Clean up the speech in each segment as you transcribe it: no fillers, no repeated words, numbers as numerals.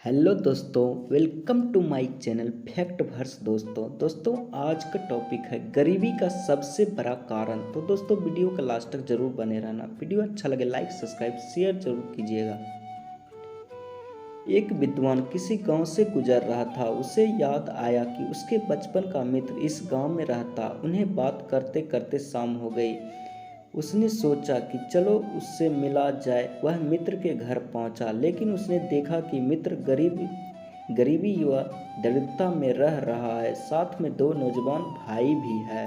Hello दोस्तों, welcome to my channel Fact Verse. दोस्तों आज का टॉपिक है गरीबी का सबसे बड़ा कारण। तो दोस्तों वीडियो का लास्ट तक जरूर बने रहना। वीडियो अच्छा लगे लाइक सब्सक्राइब शेयर जरूर कीजिएगा। एक विद्वान किसी गांव से गुजर रहा था। उसे याद आया कि उसके बचपन का मित्र इस गांव में रहता। उन्हें बात करते करते शाम हो गई। उसने सोचा कि चलो उससे मिला जाए। वह मित्र के घर पहुंचा, लेकिन उसने देखा कि मित्र गरीबी व दरिद्रता में रह रहा है। साथ में दो नौजवान भाई भी है।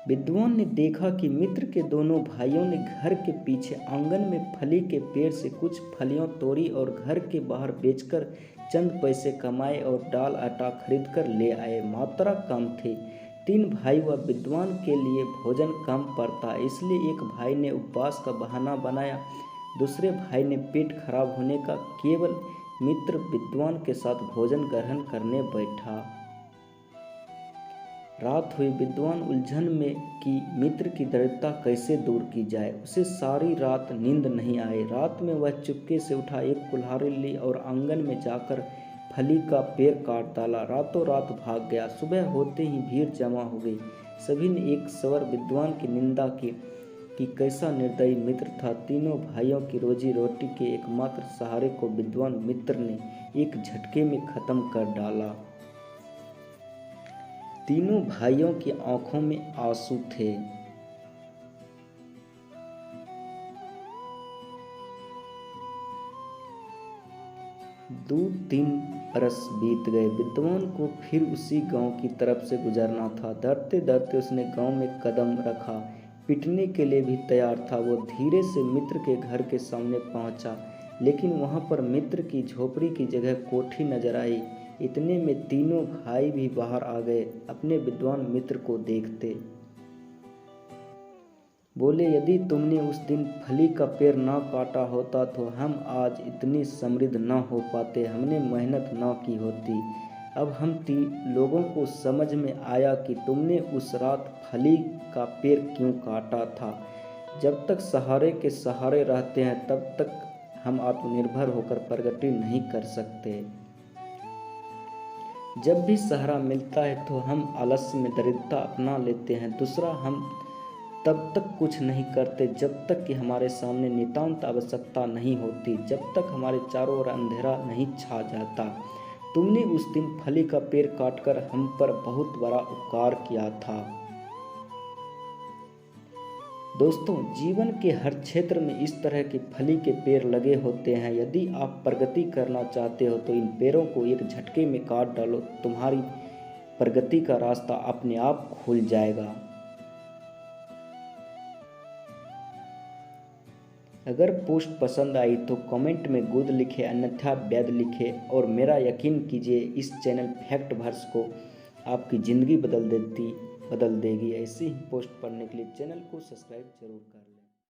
विद्वान ने देखा कि मित्र के दोनों भाइयों ने घर के पीछे आंगन में फली के पेड़ से कुछ फलियां तोड़ी और घर के बाहर बेचकर चंद पैसे कमाए और दाल आटा खरीदकर ले आए। मात्रा कम थी। तीन भाई व विद्वान के लिए भोजन कम पड़ता, इसलिए एक भाई ने उपवास का बहाना बनाया। दूसरे भाई ने पेट खराब होने का केवल मित्र विद्वान के साथ भोजन ग्रहण करने बैठा। रात हुई। विद्वान उलझन में कि मित्र की दरिद्रता कैसे दूर की जाए। उसे सारी रात नींद नहीं आई। रात में वह चुपके से उठा, एक कुल्हाड़ी ली और आंगन में जाकर फली का पेड़ काट डाला। रातों रात भाग गया। सुबह होते ही भीड़ जमा हो गई। सभी ने एक स्वर विद्वान की निंदा की कि कैसा निर्दयी मित्र था। तीनों भाइयों की रोजी रोटी के एकमात्र सहारे को विद्वान मित्र ने एक झटके में खत्म कर डाला। तीनों भाइयों की आंखों में आंसू थे। दो तीन बरस बीत गए। विद्वान को फिर उसी गांव की तरफ से गुजरना था। डरते डरते उसने गांव में कदम रखा। पिटने के लिए भी तैयार था। वो धीरे से मित्र के घर के सामने पहुंचा, लेकिन वहां पर मित्र की झोपड़ी की जगह कोठी नजर आई। इतने में तीनों भाई भी बाहर आ गए। अपने विद्वान मित्र को देखते बोले, यदि तुमने उस दिन फली का पेड़ न काटा होता तो हम आज इतनी समृद्ध न हो पाते। हमने मेहनत न की होती। अब हम लोगों को समझ में आया कि तुमने उस रात फली का पेड़ क्यों काटा था। जब तक सहारे के सहारे रहते हैं तब तक हम आत्मनिर्भर होकर प्रगति नहीं कर सकते। जब भी सहारा मिलता है तो हम आलस्य में दरिद्रता अपना लेते हैं। दूसरा, हम तब तक कुछ नहीं करते जब तक कि हमारे सामने नितांत आवश्यकता नहीं होती, जब तक हमारे चारों ओर अंधेरा नहीं छा जाता। तुमने उस दिन फली का पेड़ काटकर हम पर बहुत बड़ा उपकार किया था। दोस्तों, जीवन के हर क्षेत्र में इस तरह के फली के पेड़ लगे होते हैं। यदि आप प्रगति करना चाहते हो तो इन पेड़ों को एक झटके में काट डालो। तुम्हारी प्रगति का रास्ता अपने आप खुल जाएगा। अगर पोस्ट पसंद आई तो कमेंट में गुड लिखे, अन्यथा वैध लिखे। और मेरा यकीन कीजिए, इस चैनल फैक्ट वर्स को आपकी ज़िंदगी बदल देगी। ऐसी ही पोस्ट पढ़ने के लिए चैनल को सब्सक्राइब जरूर कर लें।